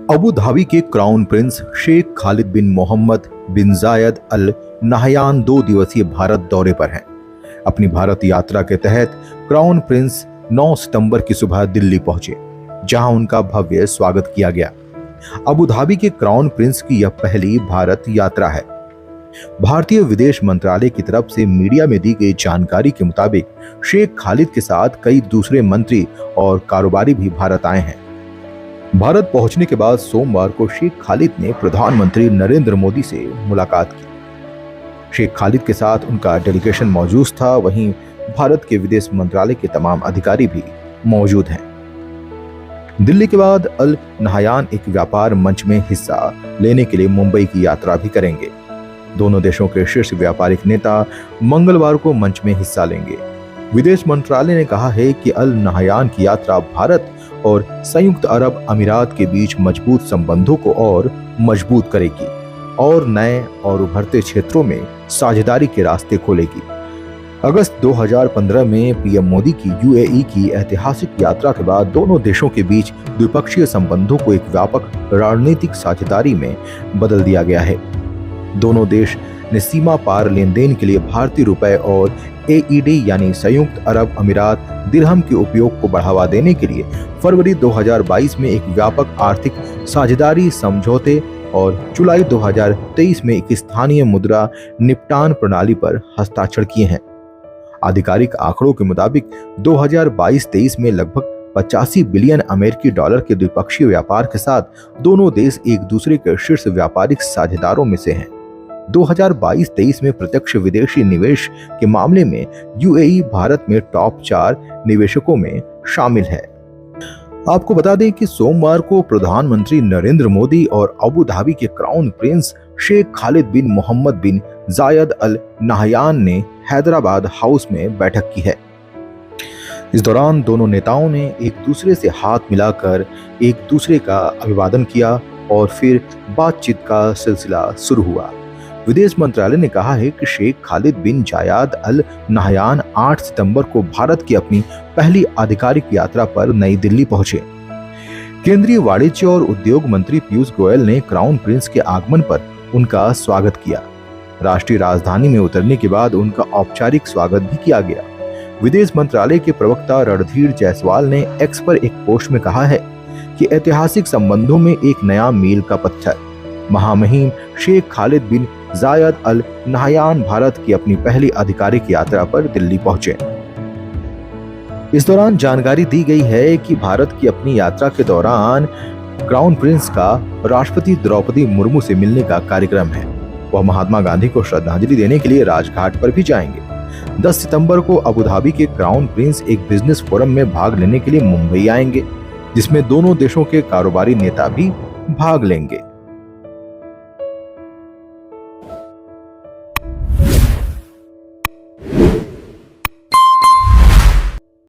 Abu Dhabi के crown prince Sheikh Khalid बिन मोहम्मद बिन जायद Al Nahyan 2 दिवसीय भारत दौरे पर हैं। अपनी भारत यात्रा के तहत क्राउन प्रिंस 9 सितंबर की सुबह दिल्ली पहुंचे, जहां उनका भव्य स्वागत किया गया। अबू धाबी के क्राउन प्रिंस की यह पहली भारत यात्रा है। भारतीय विदेश मंत्रालय की तरफ से मीडिया में दी गई जानकारी के मुताबिक शेख खालिद के साथ कई दूसरे मंत्री और कारोबारी भी भारत आए हैं। भारत पहुंचने के बाद सोमवार को शेख खालिद ने प्रधानमंत्री नरेंद्र मोदी से मुलाकात की। शेख खालिद के साथ उनका डेलीगेशन मौजूद था। वहीं भारत के विदेश मंत्रालय के तमाम अधिकारी भी मौजूद हैं। दिल्ली के बाद अल नहयान एक व्यापार मंच में हिस्सा लेने के लिए मुंबई की यात्रा भी करेंगे। दोनों देशों के शीर्ष व्यापारिक नेता मंगलवार को मंच में हिस्सा लेंगे। विदेश मंत्रालय ने कहा है कि अल नहयान की यात्रा भारत और संयुक्त अरब अमीरात के बीच मजबूत संबंधों को और मजबूत करेगी और नए और उभरते क्षेत्रों में साझेदारी के रास्ते खोलेगी। अगस्त 2015 में पीएम मोदी की यूएई की ऐतिहासिक यात्रा के बाद दोनों देशों के बीच द्विपक्षीय संबंधों को एक व्यापक रणनीतिक साझेदारी में बदल दिया गया है। दोनों देश ने सीमा पार लेन देन के लिए भारतीय रुपए और एईडी यानी संयुक्त अरब अमीरात दिरहम के उपयोग को बढ़ावा देने के लिए फरवरी 2022 में एक व्यापक आर्थिक साझेदारी समझौते और जुलाई 2023 में एक स्थानीय मुद्रा निपटान प्रणाली पर हस्ताक्षर किए हैं। आधिकारिक आंकड़ों के मुताबिक 2022-23 में लगभग 85 बिलियन अमेरिकी डॉलर के द्विपक्षीय व्यापार के साथ दोनों देश एक दूसरे के शीर्ष व्यापारिक साझेदारों में से हैं। 2022-23 में प्रत्यक्ष विदेशी निवेश के मामले में यूएई भारत में टॉप 4 निवेशकों में शामिल है। आपको बता दें कि सोमवार को प्रधानमंत्री नरेंद्र मोदी और अबू धाबी के क्राउन प्रिंस शेख खालिद बिन मोहम्मद बिन जायद अल नहयान ने हैदराबाद हाउस में बैठक की है। इस दौरान दोनों नेताओं ने एक दूसरे से हाथ मिलाकर एक दूसरे का अभिवादन किया और फिर बातचीत का सिलसिला शुरू हुआ। विदेश मंत्रालय ने कहा है कि शेख खालिद बिन जायद अल नहयान 8 सितंबर को भारत की अपनी पहली आधिकारिक यात्रा पर नई दिल्ली पहुंचे। केंद्रीय वाणिज्य और उद्योग मंत्री पीयूष गोयल ने क्राउन प्रिंस के आगमन पर उनका स्वागत किया। राष्ट्रीय राजधानी में उतरने के बाद उनका औपचारिक स्वागत भी किया गया। विदेश मंत्रालय के प्रवक्ता रणधीर जायसवाल ने एक्स पर एक पोस्ट में कहा है कि ऐतिहासिक संबंधों में एक नया मील का पत्थर, महामहिम शेख खालिद बिन जायद अल नहयान भारत की अपनी पहली आधिकारिक यात्रा पर दिल्ली पहुंचे। इस दौरान जानकारी दी गई है कि भारत की अपनी यात्रा के दौरान क्राउन प्रिंस का राष्ट्रपति द्रौपदी मुर्मू से मिलने का कार्यक्रम है। वह महात्मा गांधी को श्रद्धांजलि देने के लिए राजघाट पर भी जाएंगे। 10 सितंबर को अबू धाबी के क्राउन प्रिंस एक बिजनेस फोरम में भाग लेने के लिए मुंबई आएंगे, जिसमें दोनों देशों के कारोबारी नेता भी भाग लेंगे।